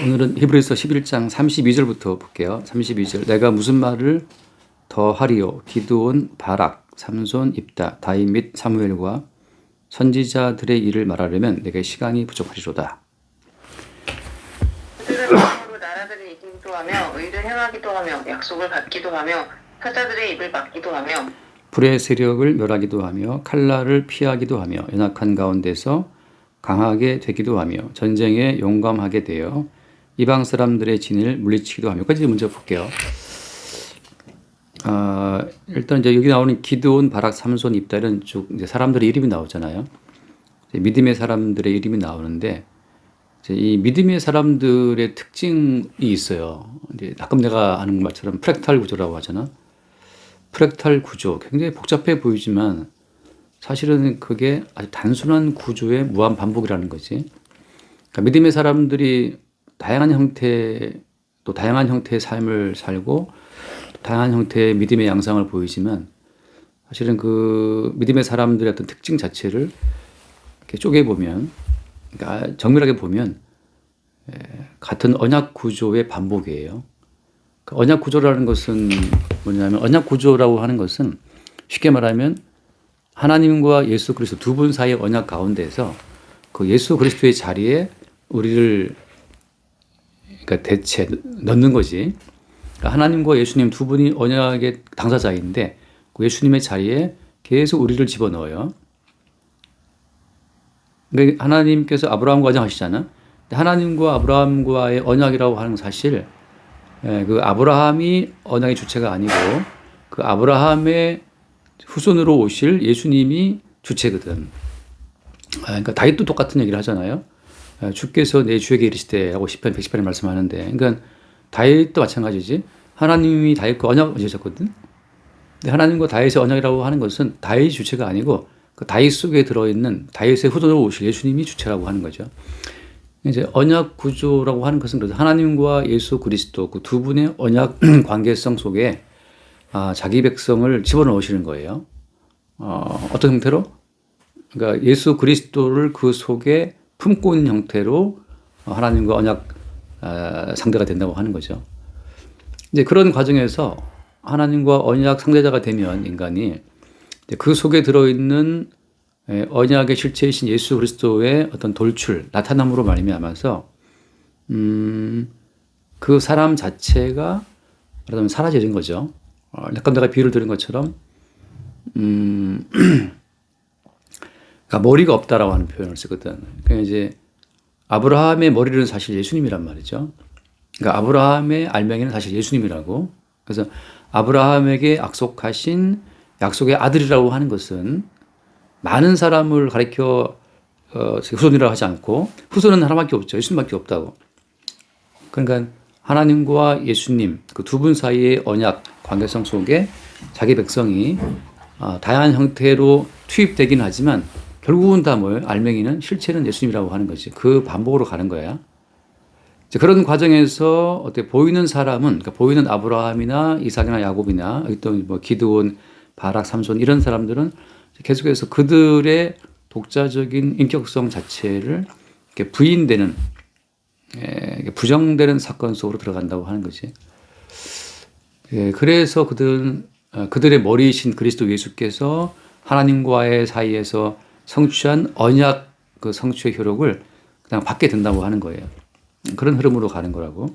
오늘은 히브리서 11장 32절부터 볼게요. 32절. 내가 무슨 말을 더 하리요. 기드온, 바락, 삼손, 입다, 다윗 및 사무엘과 선지자들의 일을 말하려면 내게 시간이 부족하리로다. 그들은 마음으로 나라들을 이기기도 하며 의를 행하기도 하며 약속을 받기도 하며 사자들의 입을 막기도 하며 불의 세력을 멸하기도 하며 칼날을 피하기도 하며 연약한 가운데서 강하게 되기도 하며 전쟁에 용감하게 되어 이방 사람들의 진을 물리치기도 하며. 까지 먼저 볼게요. 일단 이제 여기 나오는 기드온, 바락, 삼손, 입다는 쭉 이제 사람들의 이름이 나오잖아요. 믿음의 사람들의 이름이 나오는데 이 믿음의 사람들의 특징이 있어요. 이제 가끔 내가 하는 말처럼 프랙탈 구조라고 하잖아. 프랙탈 구조 굉장히 복잡해 보이지만 사실은 그게 아주 단순한 구조의 무한 반복이라는 거지. 그러니까 믿음의 사람들이 다양한 형태의 삶을 살고 다양한 형태의 믿음의 양상을 보이지만 사실은 그 믿음의 사람들의 어떤 특징 자체를 이렇게 쪼개보면, 그러니까 정밀하게 보면 같은 언약 구조의 반복이에요. 그 언약 구조라는 것은 뭐냐면, 언약 구조라고 하는 것은 쉽게 말하면 하나님과 예수 그리스도 두 분 사이의 언약 가운데서 그 예수 그리스도의 자리에 우리를 그러니까 대체 넣는 거지. 그러니까 하나님과 예수님 두 분이 언약의 당사자인데 그 예수님의 자리에 계속 우리를 집어넣어요. 그러니까 하나님께서 아브라함과 언약하시잖아. 하나님과 아브라함과의 언약이라고 하는 사실, 그 아브라함이 언약의 주체가 아니고 그 아브라함의 후손으로 오실 예수님이 주체거든. 그러니까 다윗도 똑같은 얘기를 하잖아요. 주께서 내 주에게 이르시되 하고 시편 118에 말씀하는데, 그러니까 다윗도 마찬가지지. 하나님이 다윗과 언약을 맺으셨거든. 근데 하나님과 다윗의 언약이라고 하는 것은 다윗이 주체가 아니고 그 다윗 속에 들어있는 다윗의 후손으로 오실 예수님이 주체라고 하는 거죠. 이제 언약 구조라고 하는 것은 그래서 하나님과 예수 그리스도 그 두 분의 언약 관계성 속에 자기 백성을 집어넣으시는 거예요. 어떤 형태로? 그러니까 예수 그리스도를 그 속에 품고 있는 형태로 하나님과 언약 상대가 된다고 하는 거죠. 이제 그런 과정에서 하나님과 언약 상대자가 되면 인간이 그 속에 들어있는 언약의 실체이신 예수 그리스도의 어떤 돌출, 나타남으로 말미암아서 그 사람 자체가 말하자면 사라지는 거죠. 약간 내가 비유를 들은 것처럼 그러니까 머리가 없다라고 하는 표현을 쓰거든. 그러니까 이제 아브라함의 머리는 사실 예수님이란 말이죠. 그러니까 아브라함의 알맹이는 사실 예수님이라고. 그래서 아브라함에게 약속하신 약속의 아들이라고 하는 것은 많은 사람을 가리켜 후손이라고 하지 않고 후손은 하나밖에 없죠. 예수님밖에 없다고. 그러니까 하나님과 예수님 그 두 분 사이의 언약 관계성 속에 자기 백성이 다양한 형태로 투입되긴 하지만 결국은 다 뭐예요? 알맹이는 실체는 예수님이라고 하는 거지. 그 반복으로 가는 거야. 그런 과정에서 어떻게 보이는 사람은, 그러니까 보이는 아브라함이나 이삭이나 야곱이나 또 뭐 기드온, 바락, 삼손 이런 사람들은 계속해서 그들의 독자적인 인격성 자체를 이렇게 부인되는, 부정되는 사건 속으로 들어간다고 하는 거지. 그래서 그들의 머리이신 그리스도 예수께서 하나님과의 사이에서 성취한 언약 그 성취의 효력을 그냥 받게 된다고 하는 거예요. 그런 흐름으로 가는 거라고.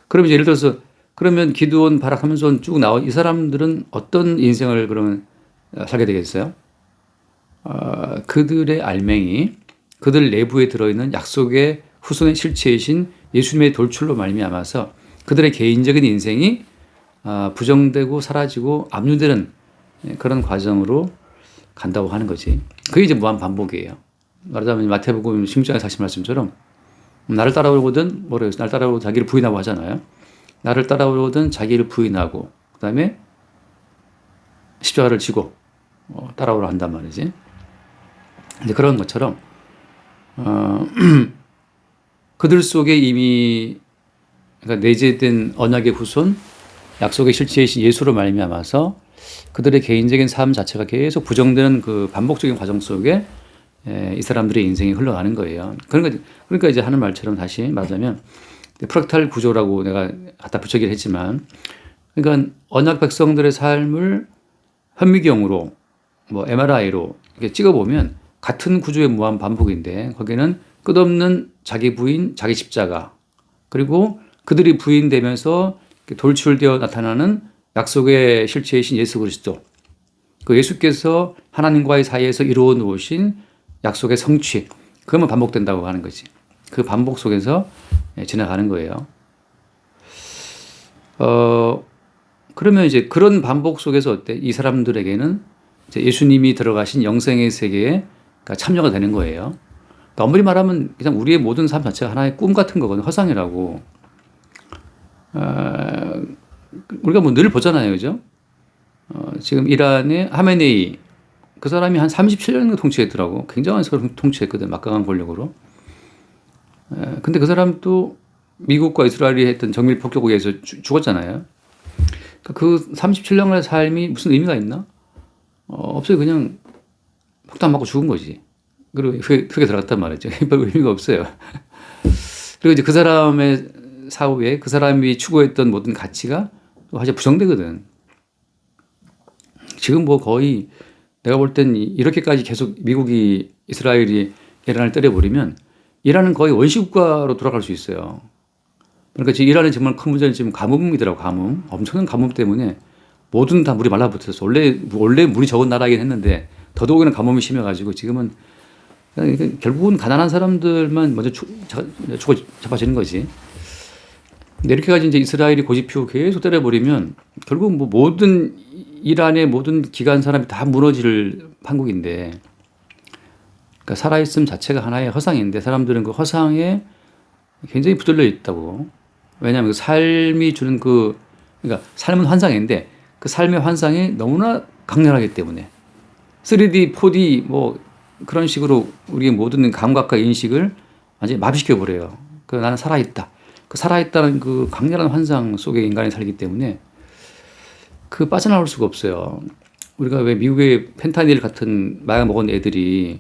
그럼 이제 예를 들어서 그러면 기드온, 바락, 삼손 쭉 나온 이 사람들은 어떤 인생을 그러면 살게 되겠어요? 그들의 알맹이, 그들 내부에 들어있는 약속의 후손의 실체이신 예수님의 돌출로 말미암아서 그들의 개인적인 인생이 부정되고 사라지고 압류되는 그런 과정으로 간다고 하는 거지. 그게 이제 무한 반복이에요. 말하자면 마태복음 16장에 사신 말씀처럼 나를 따라오거든 나를 따라오고 자기를 부인하고 하잖아요. 나를 따라오거든 자기를 부인하고 그다음에 십자가를 지고 따라오라 한단 말이지. 이제 그런 것처럼 그들 속에 이미 그러니까 내재된 언약의 후손, 약속의 실체이신 예수로 말미암아서 그들의 개인적인 삶 자체가 계속 부정되는 그 반복적인 과정 속에 이 사람들의 인생이 흘러가는 거예요. 그러니까 이제 하는 말처럼 다시 말하자면 프락탈 구조라고 내가 갖다 붙이긴 했지만, 그러니까 언약 백성들의 삶을 현미경으로 뭐 MRI로 이렇게 찍어보면 같은 구조의 무한 반복인데, 거기는 끝없는 자기 부인, 자기 십자가, 그리고 그들이 부인되면서 돌출되어 나타나는 약속의 실체이신 예수 그리스도, 그 예수께서 하나님과의 사이에서 이루어 놓으신 약속의 성취, 그것만 반복된다고 하는 거지. 그 반복 속에서 지나가는 거예요. 그러면 이제 그런 반복 속에서 어때? 이 사람들에게는 이제 예수님이 들어가신 영생의 세계에 참여가 되는 거예요. 그러니까 엄밀히 말하면 그냥 우리의 모든 삶 자체가 하나의 꿈 같은 거거든요. 허상이라고. 우리가 뭐 늘 보잖아요. 그죠? 지금 이란의 하메네이, 그 사람이 한 37년 통치했더라고. 굉장한 세월을 통치했거든. 막강한 권력으로. 근데 그 사람도 미국과 이스라엘이 했던 정밀 폭격에 의해서 죽었잖아요. 그 37년의 삶이 무슨 의미가 있나? 없어요. 그냥 폭탄 맞고 죽은 거지. 그리고 흙에 들어갔단 말이죠. 별 의미가 없어요. 그리고 이제 그 사람의 사후에 그 사람이 추구했던 모든 가치가 사실 부정되거든. 지금 뭐 거의 내가 볼 땐 이렇게까지 계속 미국이 이스라엘이 이란을 때려버리면 이란은 거의 원시국가로 돌아갈 수 있어요. 그러니까 지금 이란은 정말 큰 문제는 지금 가뭄이더라고. 가뭄. 엄청난 가뭄 때문에 모든 다 물이 말라붙었어. 원래 물이 적은 나라이긴 했는데 더더욱이나 가뭄이 심해가지고 지금은 결국은 가난한 사람들만 먼저 자빠지는 거지. 근데 이렇게까지 이제 이스라엘이 고집피우고 계속 때려버리면 결국 뭐 모든 이란의 모든 기간 사람이 다 무너질 판국인데, 그러니까 살아있음 자체가 하나의 허상인데 사람들은 그 허상에 굉장히 붙들려 있다고. 왜냐하면 그 삶이 주는 그러니까 삶은 환상인데 그 삶의 환상이 너무나 강렬하기 때문에 3D, 4D 뭐 그런 식으로 우리의 모든 감각과 인식을 완전히 마비시켜 버려요. 그 나는 살아있다. 그 살아있다는 그 강렬한 환상 속에 인간이 살기 때문에 그 빠져나올 수가 없어요. 우리가 왜 미국의 펜타닐 같은 마약 먹은 애들이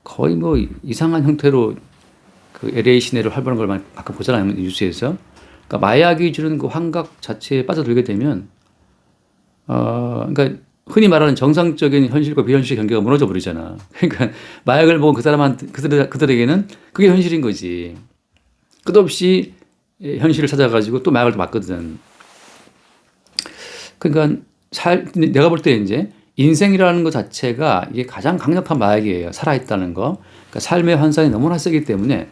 거의 뭐 이상한 형태로 그 LA 시내를 활보하는 걸 가끔 보잖아요, 뉴스에서. 그러니까 마약이 주는 그 환각 자체에 빠져들게 되면, 그러니까 흔히 말하는 정상적인 현실과 비현실 경계가 무너져 버리잖아. 그러니까 마약을 먹은 그들에게는 그게 현실인 거지. 끝없이 현실을 찾아가지고 또 마약을 또 맞거든. 그러니까 내가 볼 때 이제 인생이라는 것 자체가 이게 가장 강력한 마약이에요. 살아있다는 거. 그러니까 삶의 환상이 너무나 세기 때문에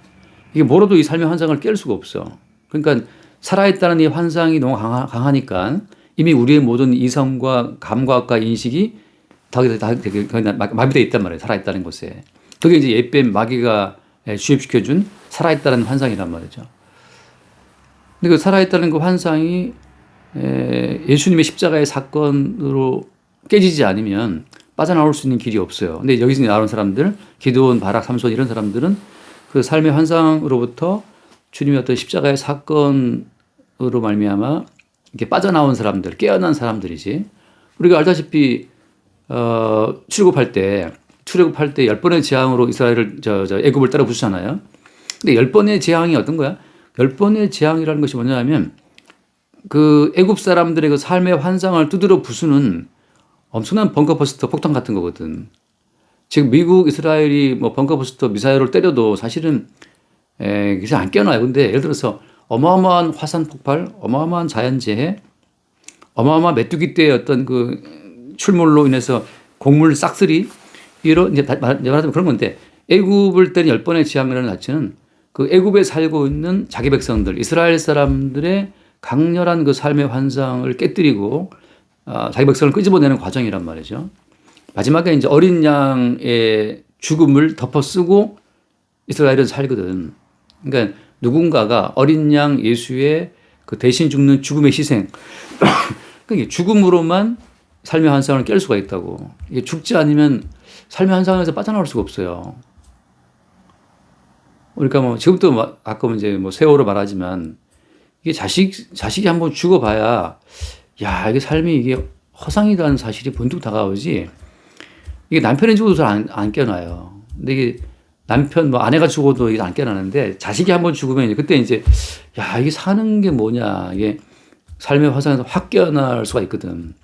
이게 뭐라도 이 삶의 환상을 깰 수가 없어. 그러니까 살아있다는 이 환상이 너무 강하니까 이미 우리의 모든 이성과 감각과 인식이 다 마비되어 있단 말이에요. 살아있다는 것에. 그게 이제 옛뱀 마귀가 주입시켜준 살아있다는 환상이란 말이죠. 근데 그 살아있다는 그 환상이 예수님의 십자가의 사건으로 깨지지 않으면 빠져나올 수 있는 길이 없어요. 근데 여기서 나오는 사람들, 기드온, 바락, 삼손 이런 사람들은 그 삶의 환상으로부터 주님의 어떤 십자가의 사건으로 말미암아 이렇게 빠져나온 사람들, 깨어난 사람들이지. 우리가 알다시피 출애굽할 때 10번의 재앙으로 이스라엘을 애굽을 따라 부수잖아요. 근데 10번의 재앙이 어떤 거야? 10번의 재앙이라는 것이 뭐냐면 그 애굽 사람들의 그 삶의 환상을 두드려 부수는 엄청난 벙커버스터 폭탄 같은 거거든. 지금 미국, 이스라엘이 뭐 벙커버스터 미사일을 때려도 사실은 그래서 안 깨어나요. 근데 예를 들어서 어마어마한 화산 폭발, 어마어마한 자연재해, 어마어마한 메뚜기 떼의 어떤 그 출몰로 인해서 곡물 싹쓸이 이런 이제 말하자면 그런 건데 애굽을 때린 10번의 재앙이라는 자체는 그 애굽에 살고 있는 자기 백성들, 이스라엘 사람들의 강렬한 그 삶의 환상을 깨뜨리고 자기 백성을 끄집어내는 과정이란 말이죠. 마지막에 이제 어린 양의 죽음을 덮어쓰고 이스라엘은 살거든. 그러니까 누군가가 어린 양 예수의 그 대신 죽는 죽음의 희생, 그러니까 죽음으로만 삶의 환상을 깰 수가 있다고. 이게 죽지 않으면 삶의 환상에서 빠져나올 수가 없어요. 그러니까 뭐 지금도 아까 이제 뭐 세월호 말하지만 이게 자식이 한번 죽어봐야 야 이게 삶이 이게 허상이라는 사실이 번뜩 다가오지. 이게 남편이 죽어도 잘 안 깨어나요. 근데 이게 남편 뭐 아내가 죽어도 이게 안 깨어나는데 자식이 한번 죽으면 이제 그때 이제 야 이게 사는 게 뭐냐 이게 삶의 화상에서 확 깨어날 수가 있거든.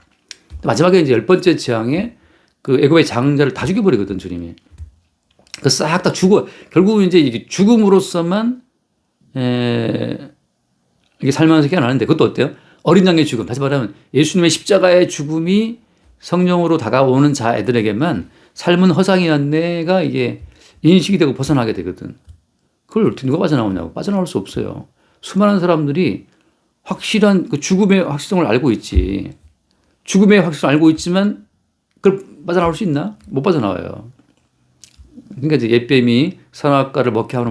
마지막에 이제 10번째 재앙에 그 애굽의 장자를 다 죽여버리거든 주님이. 그 싹 다 죽어 결국은 이제 이게 죽음으로써만 이게 살면서 깨어나는데 그것도 어때요? 어린 양의 죽음. 다시 말하면 예수님의 십자가의 죽음이 성령으로 다가오는 자애들에게만 삶은 허상이었네가 이게 인식이 되고 벗어나게 되거든. 그걸 누가 빠져나오냐고. 빠져나올 수 없어요. 수많은 사람들이 확실한 그 죽음의 확실성을 알고 있지. 죽음의 확실성을 알고 있지만 그걸 빠져나올 수 있나? 못 빠져나와요. 그러니까 이제 옛뱀이 선악과를 먹게 함으로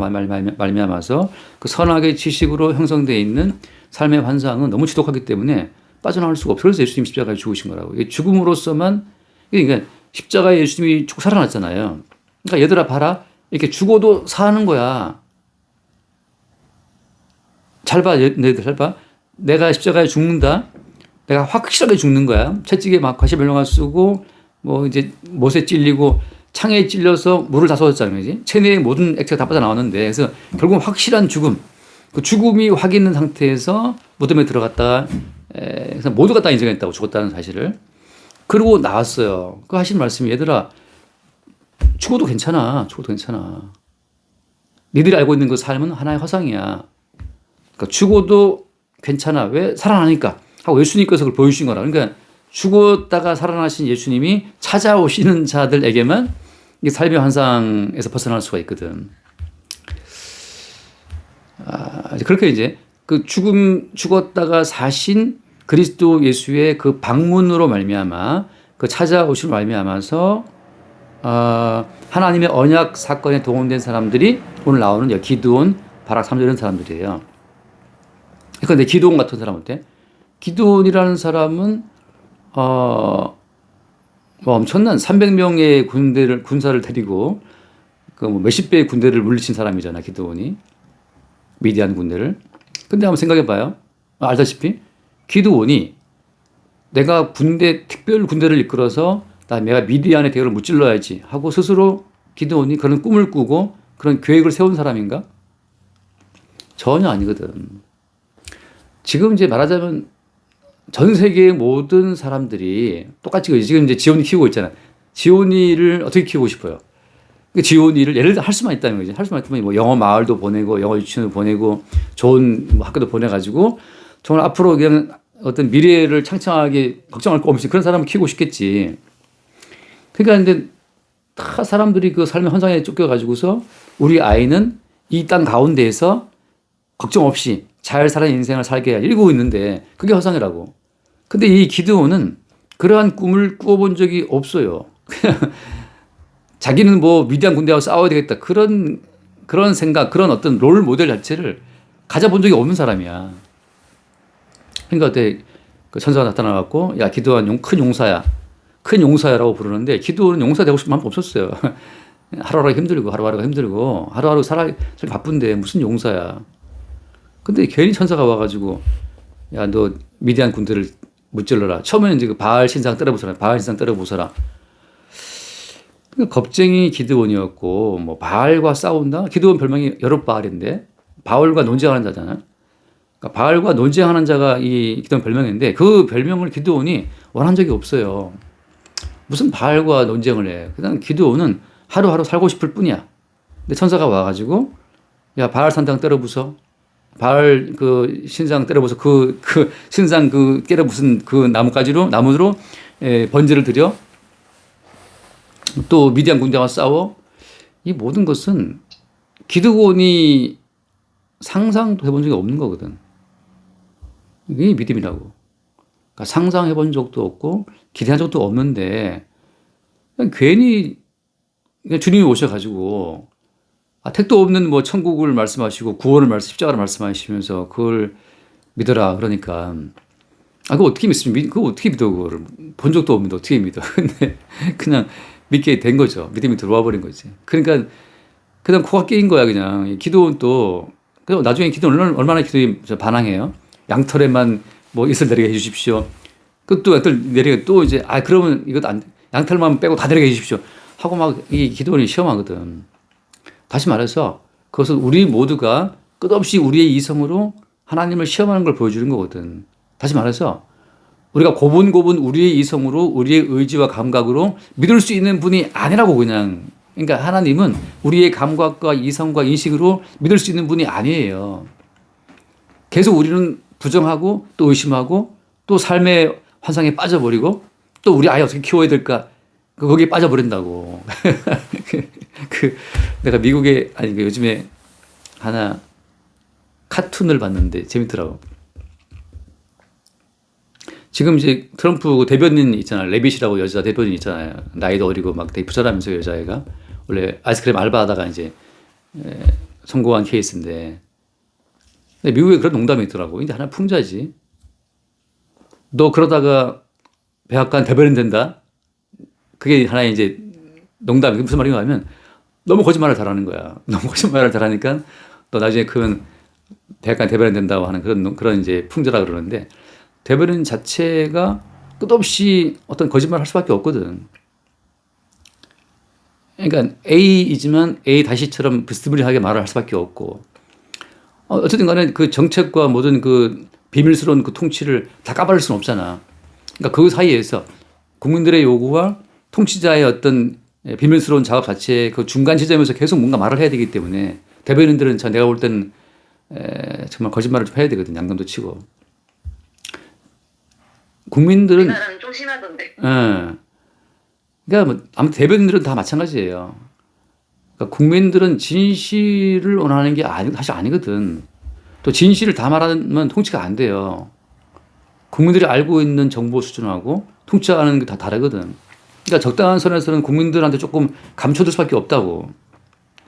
말미암아서 그 선악의 지식으로 형성되어 있는 삶의 환상은 너무 지독하기 때문에 빠져나올 수가 없어요. 그래서 예수님이 십자가에 죽으신 거라고. 죽음으로써만 그러니까 십자가에 예수님이 죽고 살아났잖아요. 그러니까 얘들아 봐라. 이렇게 죽어도 사는 거야. 잘 봐. 너희들 잘 봐. 내가 십자가에 죽는다. 내가 확실하게 죽는 거야. 채찍에 막 과시별명을 쓰고 뭐 이제 못에 찔리고 창에 찔려서 물을 다 쏟았잖아요. 그지? 체내의 모든 액체가 다 빠져나왔는데 그래서 결국 확실한 죽음. 그 죽음이 확 있는 상태에서 무덤에 들어갔다가 그래서 모두가 다 인정했다고 죽었다는 사실을. 그러고 나왔어요. 그 하신 말씀이 얘들아 죽어도 괜찮아. 죽어도 괜찮아. 니들이 알고 있는 그 삶은 하나의 허상이야. 그러니까 죽어도 괜찮아. 왜? 살아나니까. 하고 예수님께서 그걸 보여주신 거라. 그러니까 죽었다가 살아나신 예수님이 찾아오시는 자들에게만 이 삶의 환상에서 벗어날 수가 있거든. 그렇게 이제 그 죽었다가 사신 그리스도 예수의 그 방문으로 말미암아 그 찾아오심을 말미암아서 하나님의 언약 사건에 동원된 사람들이 오늘 나오는 기드온, 바락, 삼손 이런 사람들이에요. 그런데 기드온 같은 사람은 어때? 기드온이라는 사람은 뭐 엄청난 300명의 군사를 데리고 그 뭐 몇십 배의 군대를 물리친 사람이잖아, 기드온이. 미디안 군대를. 근데 한번 생각해 봐요. 알다시피 기드온이 내가 특별 군대를 이끌어서 내가 미디안의 대열을 무찔러야지 하고 스스로 기드온이 그런 꿈을 꾸고 그런 계획을 세운 사람인가? 전혀 아니거든. 지금 이제 말하자면 전 세계의 모든 사람들이 똑같이 지금 이제 지온이 키우고 있잖아. 지온이를 어떻게 키우고 싶어요? 지온이를 예를 들어 할 수만 있다는 거지. 할 수만 있다면 뭐 영어 마을도 보내고 영어 유치원도 보내고 좋은 뭐 학교도 보내가지고 정말 앞으로 그냥 어떤 미래를 창창하게 걱정할 거 없이 그런 사람을 키우고 싶겠지. 그러니까 근데 다 사람들이 그 삶의 환상에 쫓겨가지고서 우리 아이는 이 땅 가운데에서 걱정 없이 잘 사는 인생을 살게 이러고 있는데 그게 허상이라고. 근데 이 기드온은 그러한 꿈을 꾸어본 적이 없어요. 자기는 뭐 미디안 군대하고 싸워야 되겠다. 그런 생각, 그런 어떤 롤 모델 자체를 가져본 적이 없는 사람이야. 그러니까 그때 그 천사가 나타나갖고 야, 기드온 큰 용사야. 큰 용사야라고 부르는데 기드온은 용사 되고 싶은 마음 없었어요. 하루하루가 힘들고 하루하루 살기 바쁜데 무슨 용사야. 근데 괜히 천사가 와가지고 야, 너 미디안 군대를 무찔러라. 처음에는 이제 그 바알 신상 때려부숴라. 겁쟁이 기드온이었고 뭐 바알과 싸운다. 기드온 별명이 여룻바알인데 바알과 논쟁하는 자잖아. 그러니까 바알과 논쟁하는 자가 이 기드온 별명인데 그 별명을 기드온이 원한 적이 없어요. 무슨 바알과 논쟁을 해. 그냥 기드온은 하루하루 살고 싶을 뿐이야. 근데 천사가 와가지고 야, 바알 산당 때려부숴. 바알 그 신상 때려부숴. 그 신상 그 때려부순 그 나무로 번제를 드려. 또 미디안 군대와 싸워. 이 모든 것은 기드온이 상상도 해본 적이 없는 거거든. 이게 믿음이라고. 그러니까 상상해본 적도 없고 기대한 적도 없는데 그냥 괜히 그냥 주님이 오셔가지고 택도 없는 뭐 천국을 말씀하시고 구원을 십자가를 말씀하시면서 그걸 믿어라 그러니까 그거 어떻게 믿습니까? 그거 어떻게 믿어? 그거를 본 적도 없는데 어떻게 믿어? 근데 그냥 믿게 된 거죠. 믿음이 들어와 버린 거지. 그러니까 그냥 코가 깨인 거야 그냥. 기도는 또 나중에 기도는 얼마나 기도에 반항해요. 양털에만 뭐 이슬 내리게 해주십시오. 그또 양털 내리게 또 이제 그러면 이것도 안 돼. 양털만 빼고 다 내리게 해주십시오. 하고 막 이 기도원이 시험하거든. 다시 말해서 그것은 우리 모두가 끝없이 우리의 이성으로 하나님을 시험하는 걸 보여주는 거거든. 다시 말해서 우리가 고분고분 우리의 이성으로 우리의 의지와 감각으로 믿을 수 있는 분이 아니라고 그냥. 그러니까 하나님은 우리의 감각과 이성과 인식으로 믿을 수 있는 분이 아니에요. 계속 우리는 부정하고 또 의심하고 또 삶의 환상에 빠져버리고 또 우리 아이 어떻게 키워야 될까 거기에 빠져버린다고. 내가 미국에 아니 요즘에 하나 카툰을 봤는데 재밌더라고. 지금 이제 트럼프 대변인 있잖아. 레빗이라고 여자 대변인 있잖아요. 나이도 어리고 막 되게 부자라면서 여자애가 원래 아이스크림 알바하다가 이제 성공한 케이스인데 근데 미국에 그런 농담이 있더라고. 이제 하나 풍자지. 너 그러다가 백악관 대변인 된다. 그게 하나의 이제 농담이 무슨 말인가 하면 너무 거짓말을 잘하는 거야. 너무 거짓말을 잘하니까 너 나중에 크면 백악관 대변인 된다고 하는 그런 이제 풍자라 그러는데 대변인 자체가 끝없이 어떤 거짓말을 할 수밖에 없거든. 그러니까 A이지만 A 다시처럼 비스무리하게 말을 할 수밖에 없고 어쨌든 간에 그 정책과 모든 그 비밀스러운 그 통치를 다 까발릴 수는 없잖아. 그러니까 그 사이에서 국민들의 요구와 통치자의 어떤 비밀스러운 작업 자체의 그 중간 지점에서 계속 뭔가 말을 해야 되기 때문에 대변인들은 내가 볼 때는 정말 거짓말을 좀 해야 되거든. 양념도 치고. 국민들은 우리나라는 좀 심하던데. 그러니까 뭐 아무튼 대변인들은 다 마찬가지예요. 그러니까 국민들은 진실을 원하는 게 사실 아니거든. 또 진실을 다 말하면 통치가 안 돼요. 국민들이 알고 있는 정보 수준하고 통치하는 게 다 다르거든. 그러니까 적당한 선에서는 국민들한테 조금 감춰둘 수밖에 없다고.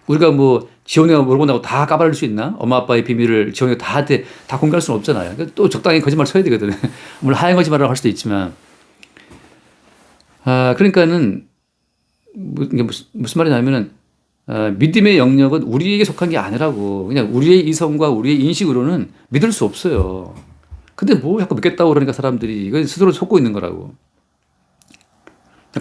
우리가 뭐 지원이가 물어본다고 다 까발릴 수 있나? 엄마 아빠의 비밀을 지원이가 다한테 다 공개할 수는 없잖아요. 그러니까 또 적당히 거짓말 쳐야 되거든. 물론 하얀 거짓말을 할 수도 있지만. 그러니까는 이게 무슨 말이냐면은 믿음의 영역은 우리에게 속한 게 아니라고. 그냥 우리의 이성과 우리의 인식으로는 믿을 수 없어요. 근데 뭐 자꾸 믿겠다고 그러니까 사람들이 이건 스스로 속고 있는 거라고.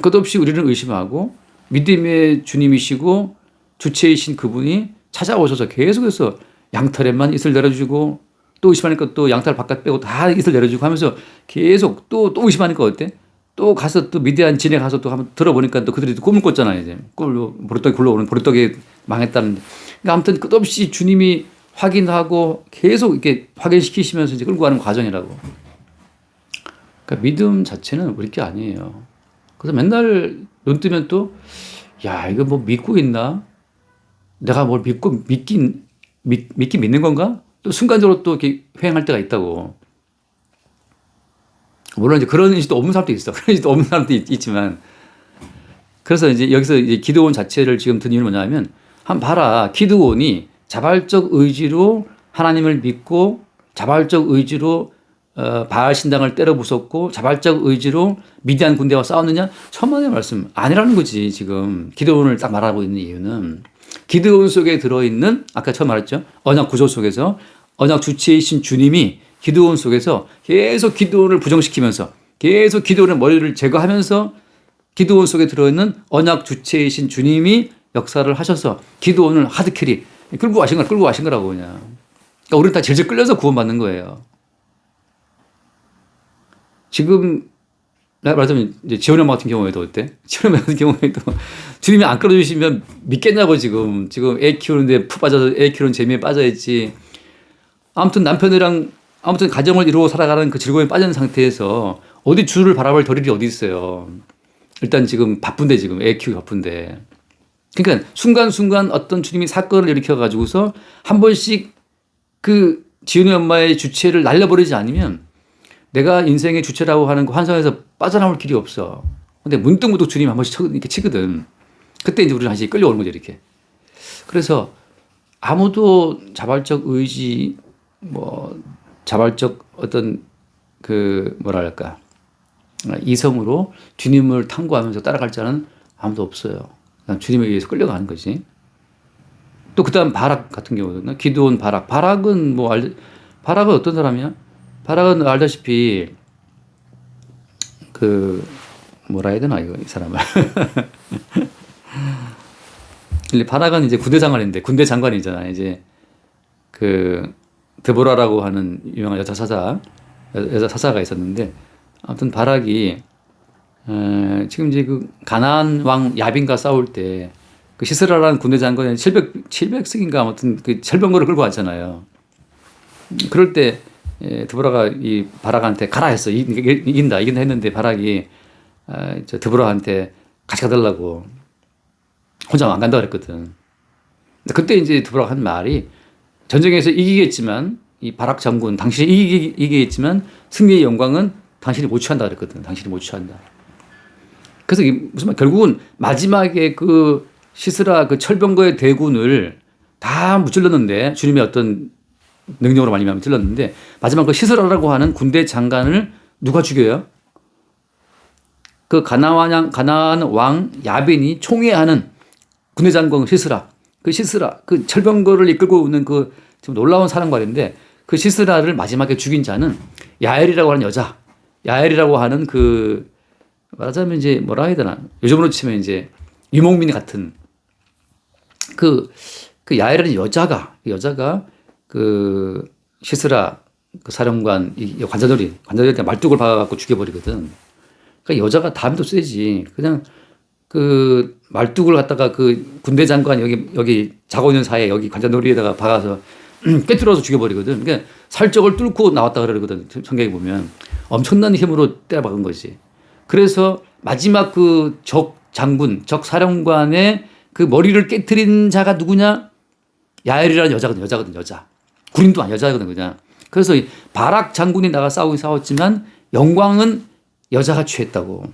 끝없이 우리를 의심하고 믿음의 주님이시고 주체이신 그분이 찾아오셔서 계속해서 양털에만 이슬 내려주고 또 의심하니까 또 양털 바깥 빼고 다 이슬 내려주고 하면서 계속 또 의심하니까 어때? 또 가서 또 미디안 진에 가서 또 한번 들어보니까 또 그들이 또 꿈을 꿨잖아요. 이제 꿈으로 보리떡이 굴러오는 보리떡이 망했다는데. 그러니까 아무튼 끝없이 주님이 확인하고 계속 이렇게 확인시키시면서 이제 끌고 가는 과정이라고. 그러니까 믿음 자체는 우리 게 아니에요. 그래서 맨날 눈 뜨면 또, 야, 이거 뭐 믿고 있나? 내가 뭘 믿긴 믿는 건가? 또 순간적으로 또 이렇게 회행할 때가 있다고. 물론 이제 그런 인식도 없는 사람도 있어. 그런 인식도 없는 사람도 있지만. 그래서 이제 여기서 이제 기드온 자체를 지금 든 이유는 뭐냐면, 한번 봐라. 기드온이 자발적 의지로 하나님을 믿고, 자발적 의지로 바알 신당을 때려 부쉈고, 자발적 의지로 미디안 군대와 싸웠느냐? 천만의 말씀 아니라는 거지. 지금 기드온을 딱 말하고 있는 이유는 기드온 속에 들어있는 아까 처음 말했죠. 언약 구조 속에서 언약 주체이신 주님이 기드온 속에서 계속 기드온을 부정시키면서 계속 기드온의 머리를 제거하면서 기드온 속에 들어있는 언약 주체이신 주님이 역사를 하셔서 기드온을 하드캐리 끌고 가신 거라고 그냥. 그러니까 우리는 다 질질 끌려서 구원받는 거예요. 지금 말하자면 이제 지원 엄마 같은 경우에도 어때? 지원 엄마 같은 경우에도 주님이 안 끌어주시면 믿겠냐고 지금 애 키우는데 푹 빠져서 애 키우는 재미에 빠져있지. 아무튼 남편이랑 아무튼 가정을 이루어 살아가는 그 즐거움에 빠진 상태에서 어디 주를 바라볼 겨를이 어디 있어요. 일단 지금 바쁜데 지금 애 키우기 바쁜데. 그러니까 순간순간 어떤 주님이 사건을 일으켜 가지고서 한 번씩 그 지은이 엄마의 주체를 날려버리지 않으면 내가 인생의 주체라고 하는 그 환상에서 빠져나올 길이 없어. 근데 문득문득 주님이 한 번씩 이렇게 치거든. 그때 이제 우리는 다시 끌려오는 거죠, 이렇게. 그래서 아무도 자발적 의지, 자발적 어떤 뭐랄까, 이성으로 주님을 탐구하면서 따라갈 자는 아무도 없어요. 그냥 주님에 의해서 끌려가는 거지. 또 그다음 바락 같은 경우는 기드온 바락. 바락은 바락은 어떤 사람이야? 바락은 알다시피 뭐라 해야 되나 이 사람을 바락은 이제 군대 장관인데 군대 장관이잖아. 이제 그 드보라라고 하는 유명한 여자 사자가 있었는데 아무튼 바락이 지금 이제 그 가나안 왕 야빈과 싸울 때 그 시스라라는 군대 장관이 700승인가 아무튼 그 철병거를 끌고 왔잖아요. 그럴 때 드보라가 이 바락한테 가라 했어. 이긴다 했는데 바락이 저 드보라한테 같이 가달라고 혼자 안 간다 그랬거든. 그때 이제 드보라가 한 말이 전쟁에서 이기겠지만 이 바락 장군 당신이 이기겠지만 승리의 영광은 당신이 못 취한다 그랬거든. 당신이 못 취한다. 그래서 이게 무슨 말 결국은 마지막에 그 시스라 그 철병거의 대군을 다 무찔렀는데 주님의 어떤 능력으로 말미암아 찔렀는데 마지막 그 시스라라고 하는 군대 장관을 누가 죽여요? 그 가나안 왕 야빈이 총애하는 군대 장관 시스라 그 철병거를 이끌고 있는 그 지금 놀라운 사령관인데 그 시스라를 마지막에 죽인 자는 야엘이라고 하는 여자 야엘이라고 하는 그 말하자면 이제 뭐라 해야 되나 요즘으로 치면 이제 유목민 같은 그 야엘이라는 여자가 그 시스라 그 사령관 이 관자놀이한테 말뚝을 박아갖고 죽여버리거든. 그러니까 여자가 담도 세지. 그냥 그 말뚝을 갖다가 그 군대 장관 여기 자고 있는 사이에 여기 관자놀이에다가 박아서 꿰뚫어서 죽여버리거든. 그러니까 살적을 뚫고 나왔다 그러거든. 성경에 보면 엄청난 힘으로 때려박은 거지. 그래서 마지막 그 적 사령관의 그 머리를 깨트린 자가 누구냐? 야엘이라는 여자거든. 군인도 아니야, 여자거든, 그냥. 그래서 이 바락 장군이 나가 싸웠지만 영광은 여자가 취했다고.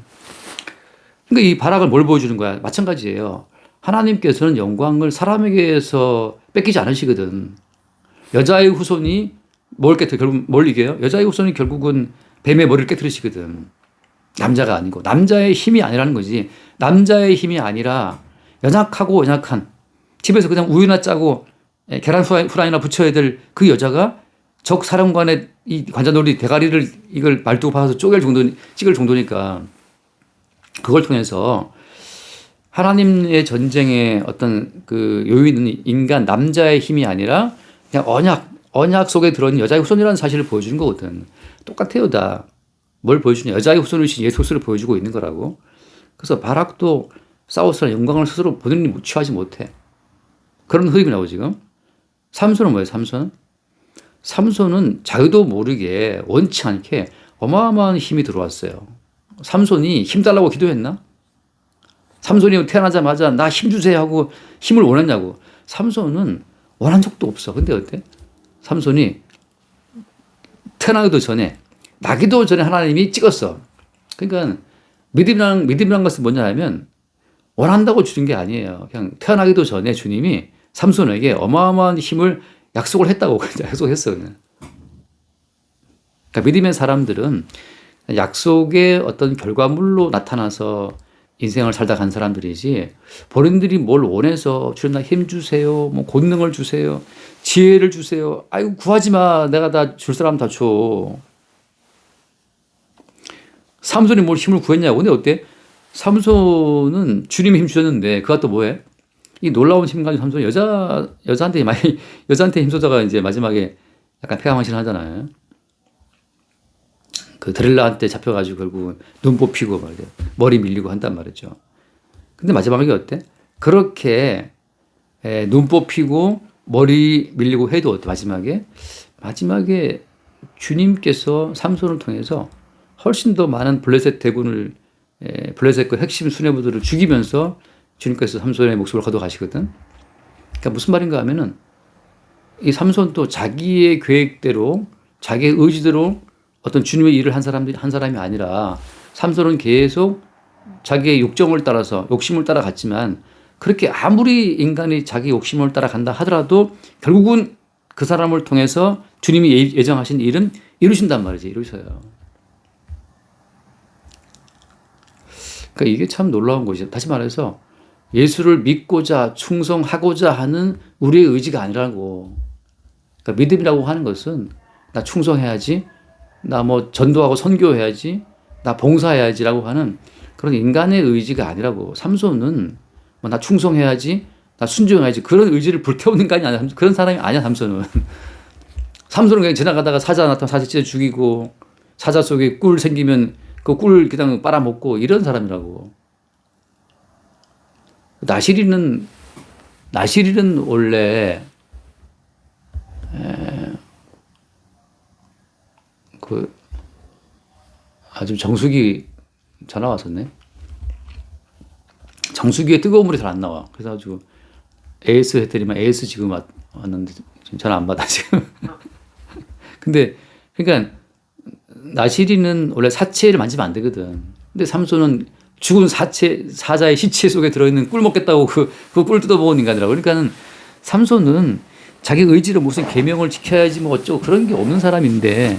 그러니까 이 바락을 뭘 보여주는 거야? 마찬가지예요. 하나님께서는 영광을 사람에게서 뺏기지 않으시거든. 여자의 후손이 결국 뭘 이겨요? 여자의 후손이 결국은 뱀의 머리를 깨트리시거든. 남자가 아니고. 남자의 힘이 아니라는 거지. 남자의 힘이 아니라 연약한 집에서 그냥 우유나 짜고 계란 후라이나 부쳐야 될 그 여자가 적 사령관의 이 관자놀이 대가리를 이걸 말뚝 박아서 찍을 정도니까 그걸 통해서 하나님의 전쟁의 어떤 그 요인은 인간 남자의 힘이 아니라 그냥 언약 속에 들어있는 여자의 후손이라는 사실을 보여주는 거거든. 똑같아요, 다. 뭘 보여주냐? 여자의 후손이신 예수 그리스도를 보여주고 있는 거라고. 그래서 바락도 싸워서 영광을 스스로 본인이 취하지 못해. 그런 흐름이 나오고 지금. 삼손은 뭐예요? 삼손은 자기도 모르게 원치 않게 어마어마한 힘이 들어왔어요. 삼손이 힘 달라고 기도했나? 삼손이 태어나자마자 나 힘 주세요 하고 힘을 원했냐고. 삼손은 원한 적도 없어. 근데 어때? 삼손이 태어나기도 전에 나기도 전에 하나님이 찍었어. 그러니까 믿음이라는 것은 뭐냐 하면 원한다고 주는 게 아니에요. 그냥 태어나기도 전에 주님이 삼손에게 어마어마한 힘을 약속을 했다고. 약속했어. 그냥. 그러니까 믿음의 사람들은 약속의 어떤 결과물로 나타나서 인생을 살다 간 사람들이지 본인들이 뭘 원해서 주님 나 힘 주세요. 뭐 권능을 주세요. 지혜를 주세요. 아이고 구하지 마. 내가 다 줄 사람 다 줘. 삼손이 뭘 힘을 구했냐고. 근데 어때? 삼손은 주님이 힘 주셨는데 그가 또 뭐해? 이 놀라운 힘 가진 삼손이 여자한테 힘쏘다가 이제 마지막에 약간 폐가망신하잖아요. 그 드릴라한테 잡혀가지고 결국은 눈 뽑히고 말이야. 머리 밀리고 한단 말이죠. 근데 마지막에 어때? 그렇게 눈 뽑히고 머리 밀리고 해도 어때? 마지막에 주님께서 삼손을 통해서 훨씬 더 많은 블레셋 그 핵심 수뇌부들을 죽이면서 주님께서 삼손의 목숨을 거둬가시거든. 그러니까 무슨 말인가 하면은 이 삼손도 자기의 계획대로 자기의 의지대로 어떤 주님의 일을 한 사람이 아니라 삼손은 계속 자기의 욕심을 따라갔지만 그렇게 아무리 인간이 자기 욕심을 따라간다 하더라도 결국은 그 사람을 통해서 주님이 예정하신 일은 이루신단 말이지. 이루셔요. 그러니까 이게 참 놀라운 것이죠. 다시 말해서 예수를 믿고자 충성하고자 하는 우리의 의지가 아니라고. 그러니까 믿음이라고 하는 것은 나 충성해야지, 나 뭐 전도하고 선교해야지, 나 봉사해야지라고 하는 그런 인간의 의지가 아니라고. 삼손은 뭐 나 충성해야지, 나 순종해야지 그런 의지를 불태우는 거 아니야. 그런 사람이 아니야 삼손은. 삼손은 그냥 지나가다가 사자 나타나면 사자 찢어 죽이고 사자 속에 꿀 생기면 그 꿀 그냥 빨아먹고 이런 사람이라고. 나시리는 원래 그 아주 정수기 전화 왔었네. 정수기에 뜨거운 물이 잘 안 나와. 그래가지고 AS 했더니만 AS 지금 왔는데 지금 전화 안 받아 지금. 근데 그러니까 나시리는 원래 사체를 만지면 안 되거든. 근데 삼손은 죽은 사자의 시체 속에 들어있는 꿀 먹겠다고 그 꿀 뜯어먹은 인간이라고. 그러니까는 삼손은 자기 의지로 무슨 계명을 지켜야지 뭐 어쩌고 그런 게 없는 사람인데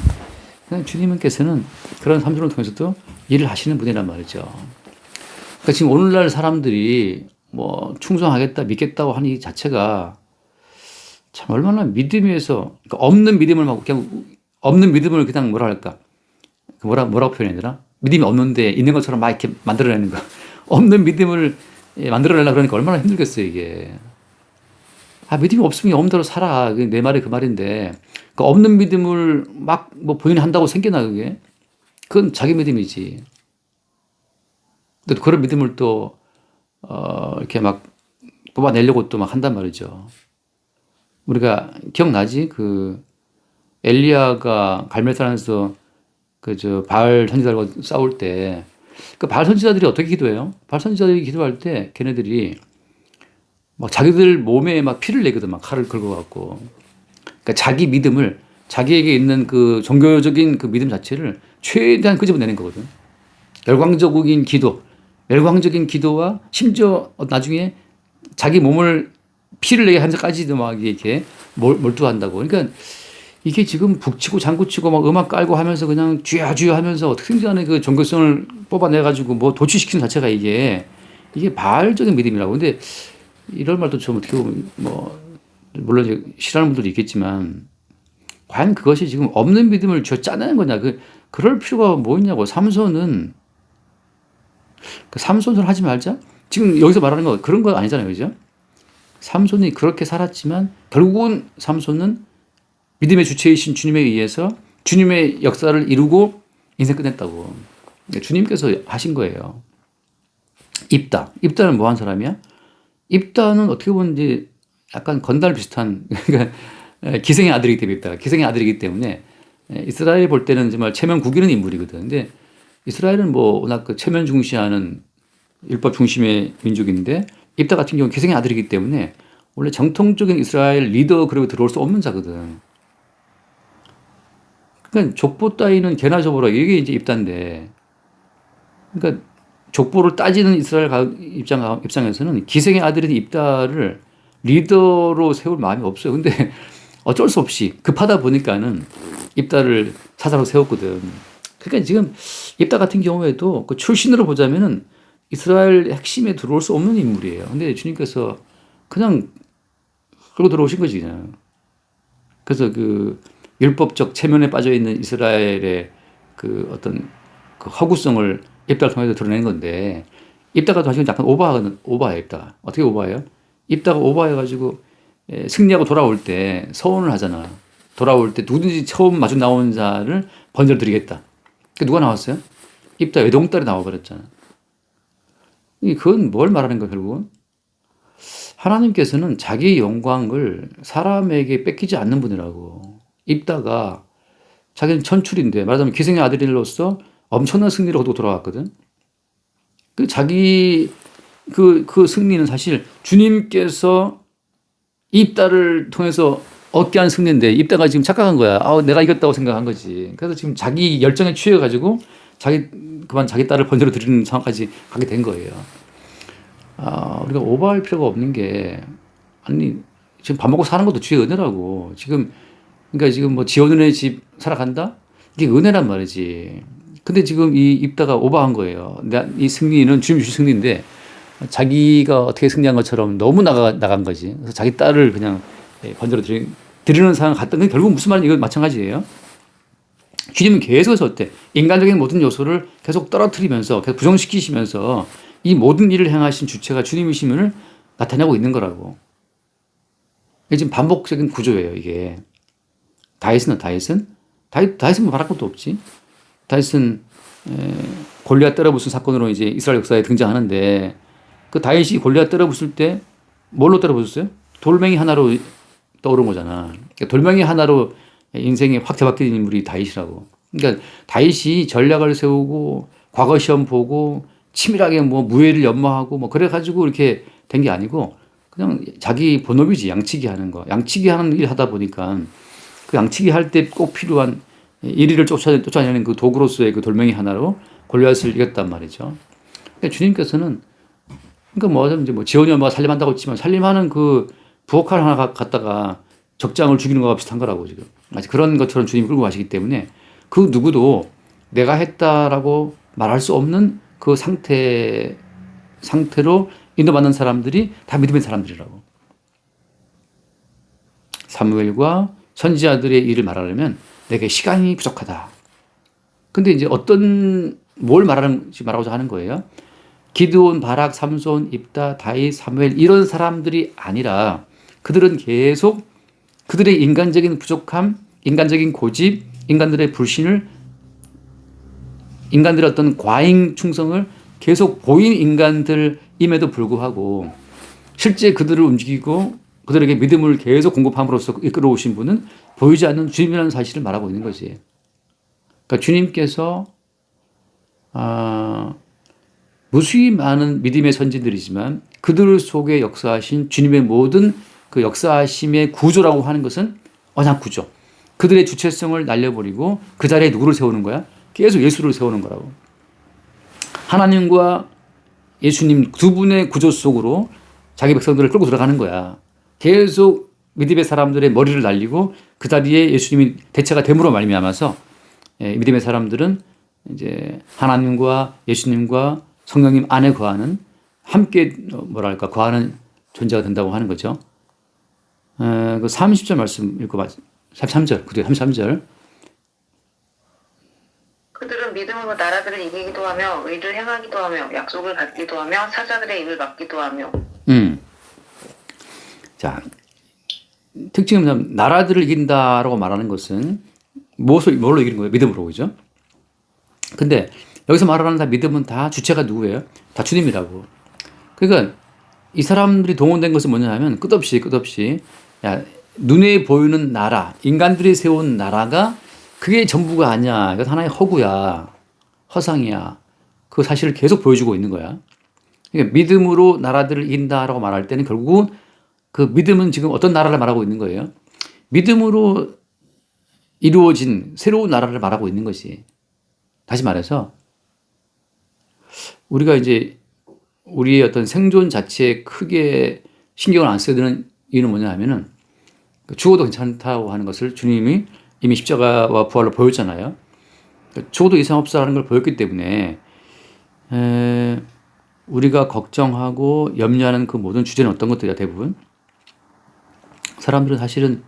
그냥 주님께서는 그런 삼손을 통해서도 일을 하시는 분이란 말이죠. 그러니까 지금 오늘날 사람들이 뭐 충성하겠다, 믿겠다고 하는 이 자체가 참 얼마나 믿음에서 그러니까 없는 믿음을 막 그냥 없는 믿음을 그냥 뭐라 할까? 뭐라고 표현해야 되나? 믿음이 없는데 있는 것처럼 막 이렇게 만들어내는 거. 없는 믿음을 만들어내려고 그러니까 얼마나 힘들겠어요, 이게. 아, 믿음이 없으면 없는 대로 살아. 내 말이 그 말인데. 그러니까 없는 믿음을 막 뭐 본인이 한다고 생겨나, 그게? 그건 자기 믿음이지. 근데 그런 믿음을 또, 이렇게 막 뽑아내려고 또 막 한단 말이죠. 우리가 기억나지? 그 엘리야가 갈멜산에서 바알 선지자들과 싸울 때, 그 바알 선지자들이 어떻게 기도해요? 바알 선지자들이 기도할 때 걔네들이 막 자기들 몸에 막 피를 내거든, 막 칼을 긁어갖고. 그러니까 자기 믿음을, 자기에게 있는 그 종교적인 그 믿음 자체를 최대한 끄집어내는 거거든. 열광적인 기도와 심지어 나중에 자기 몸을 피를 내게 하면서까지도 막 이렇게 몰두한다고. 그러니까 이게 지금 북치고 장구치고 막 음악 깔고 하면서 그냥 쥐야 하면서 어떻게든지 간에 그 종교성을 뽑아내가지고 뭐 도취시키는 자체가 이게 바알적인 믿음이라고. 근데 이런 말도 좀 어떻게 보면 뭐 물론 이제 싫어하는 분들도 있겠지만 과연 그것이 지금 없는 믿음을 짜내는 거냐? 그럴 필요가 뭐 있냐고. 삼손은 하지 말자. 지금 여기서 말하는 거 그런 거 아니잖아요, 그죠? 삼손이 그렇게 살았지만 결국은 삼손은 믿음의 주체이신 주님에 의해서 주님의 역사를 이루고 인생 끝냈다고. 주님께서 하신 거예요. 입다는 뭐 한 사람이야? 입다는 어떻게 보면 이제 약간 건달 비슷한, 그러니까 기생의 아들이기 때문에 입다가 기생의 아들이기 때문에 이스라엘이 볼 때는 정말 체면 구기는 인물이거든. 근데 이스라엘은 뭐 워낙 그 체면 중시하는 율법 중심의 민족인데 입다 같은 경우는 기생의 아들이기 때문에 원래 정통적인 이스라엘 리더 그룹에 들어올 수 없는 자거든. 그러니까 족보 따위는 개나 줘보라 이게 이제 입다인데, 그러니까 족보를 따지는 이스라엘 입장에서는 기생의 아들인 입다를 리더로 세울 마음이 없어요. 근데 어쩔 수 없이 급하다 보니까는 입다를 사사로 세웠거든. 그러니까 지금 입다 같은 경우에도 그 출신으로 보자면은 이스라엘 핵심에 들어올 수 없는 인물이에요. 근데 주님께서 그냥 끌고 들어오신 거지, 그냥. 그래서 그 율법적 체면에 빠져 있는 이스라엘의 그 어떤 그 허구성을 입다를 통해서 드러낸 건데, 입다가 사실은 약간 오버해요, 입다가. 어떻게 오버해요? 입다가 오버해가지고 승리하고 돌아올 때 서원을 하잖아. 돌아올 때 누구든지 처음 마중 나온 자를 번제를 드리겠다. 누가 나왔어요? 입다 외동딸이 나와버렸잖아. 그건 뭘 말하는 거야, 결국은? 하나님께서는 자기의 영광을 사람에게 뺏기지 않는 분이라고. 입다가 자기는 천출인데, 말하자면 기생의 아들로서 엄청난 승리를 거두고 돌아왔거든. 그 승리는 사실 주님께서 입다를 통해서 얻게 한 승리인데, 입다가 지금 착각한 거야. 내가 이겼다고 생각한 거지. 그래서 지금 자기 열정에 취해가지고 자기 딸을 번제로 드리는 상황까지 가게 된 거예요. 우리가 오버할 필요가 없는 게, 아니, 지금 밥 먹고 사는 것도 주의 은혜라고. 그러니까 지금 뭐 지원은혜 집 살아간다? 이게 은혜란 말이지. 근데 지금 이 입다가 오버한 거예요. 이 승리는 주님 주신 승리인데, 자기가 어떻게 승리한 것처럼 너무 나간 거지. 그래서 자기 딸을 그냥 번제로 드리는 상황 갔던 건 결국 무슨 말이냐, 이거 마찬가지예요. 주님은 계속해서 어때? 인간적인 모든 요소를 계속 떨어뜨리면서, 계속 부정시키시면서 이 모든 일을 행하신 주체가 주님이심을 나타내고 있는 거라고. 이게 지금 반복적인 구조예요, 이게. 다윗은 뭐 말할 것도 없지. 다윗은 골리앗 때려부순 사건으로 이제 이스라엘 역사에 등장하는데, 그 다윗이 골리앗 때려부술 때 뭘로 때려부었어요? 돌멩이 하나로 떠오른 거잖아. 그러니까 돌멩이 하나로 인생이 확 뒤바뀐 인물이 다윗이라고. 그러니까 다윗이 전략을 세우고 과거 시험 보고 치밀하게 뭐 무예를 연마하고 뭐 그래가지고 이렇게 된 게 아니고 그냥 자기 본업이지. 양치기 하는 거. 양치기 하는 일 하다 보니까 그 양치기 할 때 꼭 필요한 이리를 쫓아내는 그 도구로서의 그 돌멩이 하나로 골리앗을 이겼단 말이죠. 그러니까 주님께서는 그러니까 뭐 이제 뭐 지원이 엄마가 살림한다고 했지만 살림하는 그 부엌칼 하나 갖다가 적장을 죽이는 거와 비슷한 거라고 지금. 마치 그런 것처럼 주님이 끌고 가시기 때문에 그 누구도 내가 했다라고 말할 수 없는 그 상태로 인도받는 사람들이 다 믿음의 사람들이라고. 사무엘과 선지자들의 일을 말하려면 내게 시간이 부족하다. 근데 이제 뭘 말하고자 하는 거예요? 기드온, 바락, 삼손, 입다, 다윗, 사무엘 이런 사람들이 아니라 그들은 계속 그들의 인간적인 부족함, 인간적인 고집, 인간들의 불신을, 인간들의 어떤 과잉 충성을 계속 보인 인간들임에도 불구하고 실제 그들을 움직이고 그들에게 믿음을 계속 공급함으로써 이끌어 오신 분은 보이지 않는 주님이라는 사실을 말하고 있는 거지. 그러니까 주님께서 무수히 많은 믿음의 선진들이지만 그들 속에 역사하신 주님의 모든 그 역사하심의 구조라고 하는 것은 언약 구조. 그들의 주체성을 날려버리고 그 자리에 누구를 세우는 거야? 계속 예수를 세우는 거라고. 하나님과 예수님 두 분의 구조 속으로 자기 백성들을 끌고 들어가는 거야. 계속 믿음의 사람들의 머리를 날리고 그 자리에 예수님이 대체가 됨으로 말미암아서 믿음의 사람들은 이제 하나님과 예수님과 성령님 안에 거하는 함께 거하는 존재가 된다고 하는 거죠. 그 30절 말씀 읽어봐. 33절, 그대로 33절. 그들은 믿음으로 나라들을 이기기도 하며 의를 행하기도 하며 약속을 받기도 하며 사자들의 입을 막기도 하며. 자, 특징은 나라들을 이긴다라고 말하는 것은 뭘로 이기는 거예요? 믿음으로, 그죠? 근데 여기서 말하는 다 믿음은 다 주체가 누구예요? 다 주님이라고. 그러니까 이 사람들이 동원된 것은 뭐냐면 끝없이 야, 눈에 보이는 나라, 인간들이 세운 나라가 그게 전부가 아니야. 이건 하나의 허구야. 허상이야. 그 사실을 계속 보여주고 있는 거야. 그러니까 믿음으로 나라들을 이긴다라고 말할 때는 결국은 그 믿음은 지금 어떤 나라를 말하고 있는 거예요? 믿음으로 이루어진 새로운 나라를 말하고 있는 것이. 다시 말해서 우리가 이제 우리의 어떤 생존 자체에 크게 신경을 안 써야 되는 이유는 뭐냐 하면은 죽어도 괜찮다고 하는 것을 주님이 이미 십자가와 부활로 보였잖아요. 죽어도 이상 없어라는 걸 보였기 때문에 우리가 걱정하고 염려하는 그 모든 주제는 어떤 것들이야 대부분? 사람들은 사실은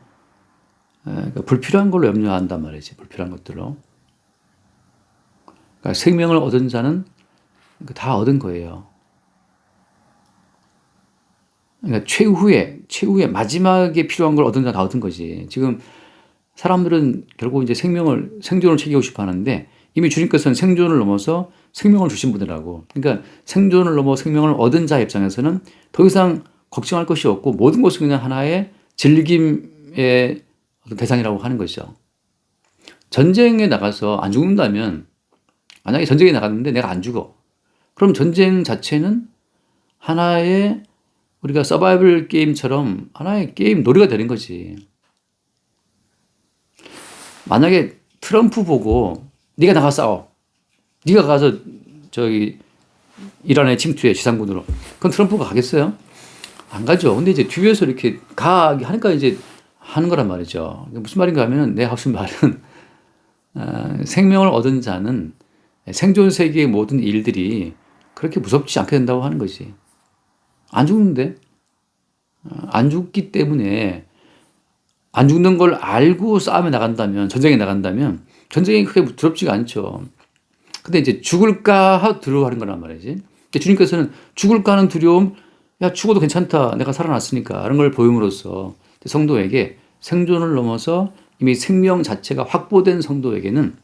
불필요한 걸로 염려한단 말이지. 불필요한 것들로. 그러니까 생명을 얻은 자는 다 얻은 거예요. 그러니까 최후에 마지막에 필요한 걸 얻은 자 다 얻은 거지. 지금 사람들은 결국 이제 생존을 챙기고 싶어 하는데 이미 주님께서는 생존을 넘어서 생명을 주신 분이라고. 그러니까 생존을 넘어 생명을 얻은 자 입장에서는 더 이상 걱정할 것이 없고 모든 것은 그냥 하나의 즐김의 대상이라고 하는 것이죠. 전쟁에 나가서 안 죽는다면, 만약에 전쟁에 나갔는데 내가 안 죽어. 그럼 전쟁 자체는 하나의 우리가 서바이벌 게임처럼 하나의 게임 놀이가 되는 거지. 만약에 트럼프 보고 네가 나가 싸워. 네가 가서 이란에 침투해 지상군으로. 그럼 트럼프가 가겠어요? 안 가죠. 근데 이제 뒤에서 이렇게 하니까 이제 하는 거란 말이죠. 무슨 말인가 하면 내가 하고 싶은 말은 생명을 얻은 자는 생존 세계의 모든 일들이 그렇게 무섭지 않게 된다고 하는 거지. 안 죽는데? 안 죽기 때문에 안 죽는 걸 알고 싸움에 나간다면, 전쟁에 나간다면 전쟁이 크게 두렵지가 않죠. 근데 이제 죽을까 하고 두려워하는 거란 말이지. 그러니까 주님께서는 죽을까 하는 두려움, 야 죽어도 괜찮다, 내가 살아났으니까 이런 걸 보임으로써 성도에게 생존을 넘어서 이미 생명 자체가 확보된 성도에게는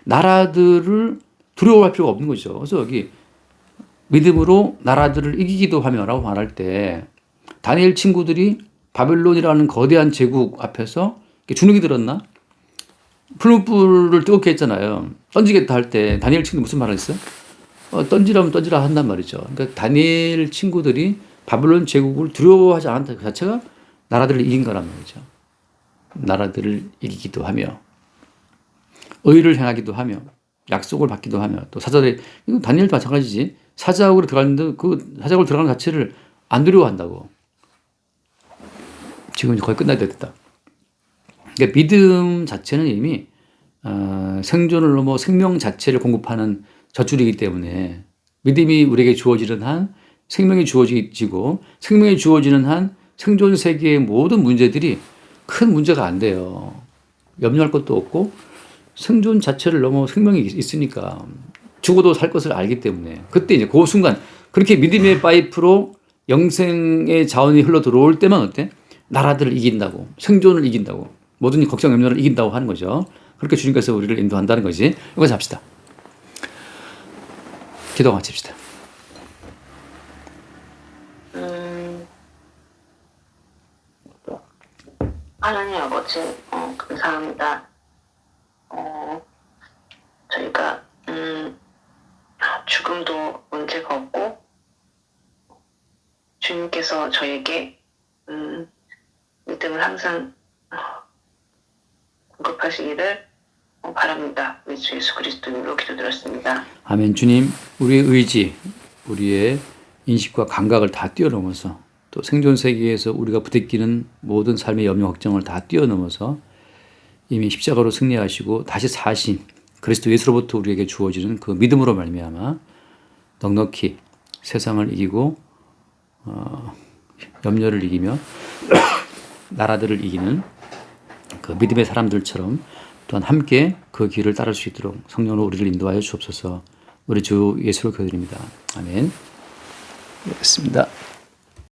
나라들을 두려워할 필요가 없는 거죠. 그래서 여기 믿음으로 나라들을 이기기도 하며라고 말할 때 다니엘 친구들이 바벨론이라는 거대한 제국 앞에서 주눅이 들었나? 풀무불을 뜨겁게 했잖아요. 던지겠다 할 때 다니엘 친구들 무슨 말을 했어요? 던지라면 던지라 한단 말이죠. 그러니까 다니엘 친구들이 바벨론 제국을 두려워하지 않았다 그 자체가 나라들을 이긴 거란 말이죠. 나라들을 이기기도 하며 의를 행하기도 하며 약속을 받기도 하며 또 사자들이 이거 다니엘도 마찬가지지. 사자국으로 들어갔는데 그 사자국으로 들어가는 자체를 안 두려워한다고. 지금 거의 끝날 때 됐다. 그러니까 믿음 자체는 이미 생존을 넘어 생명 자체를 공급하는 젖줄이기 때문에 믿음이 우리에게 주어지는 한 생명이 주어지고 생명이 주어지는 한 생존 세계의 모든 문제들이 큰 문제가 안 돼요. 염려할 것도 없고 생존 자체를 넘어 생명이 있으니까 죽어도 살 것을 알기 때문에 그때 이제 그 순간 그렇게 믿음의 파이프로 영생의 자원이 흘러 들어올 때만 어때? 나라들을 이긴다고 생존을 이긴다고 모든 걱정 염려를 이긴다고 하는 거죠. 그렇게 주님께서 우리를 인도한다는 거지. 이거 합시다. 기도 마칩시다. 하나님 아버지, 감사합니다. 저희가, 죽음도 문제가 없고, 주님께서 저에게, 믿음을 항상 공급하시기를 바랍니다. 우리 주 예수 그리스도님으로 기도드렸습니다. 아멘. 주님, 우리의 의지, 우리의 인식과 감각을 다 뛰어넘어서 또 생존 세계에서 우리가 부대끼는 모든 삶의 염려 걱정을 다 뛰어넘어서 이미 십자가로 승리하시고 다시 사신 그리스도 예수로부터 우리에게 주어지는 그 믿음으로 말미암아 넉넉히 세상을 이기고 염려를 이기며 나라들을 이기는 그 믿음의 사람들처럼 또한 함께 그 길을 따를 수 있도록 성령으로 우리를 인도하여 주옵소서. 우리 주 예수로 기도드립니다. 아멘. 그렇습니다.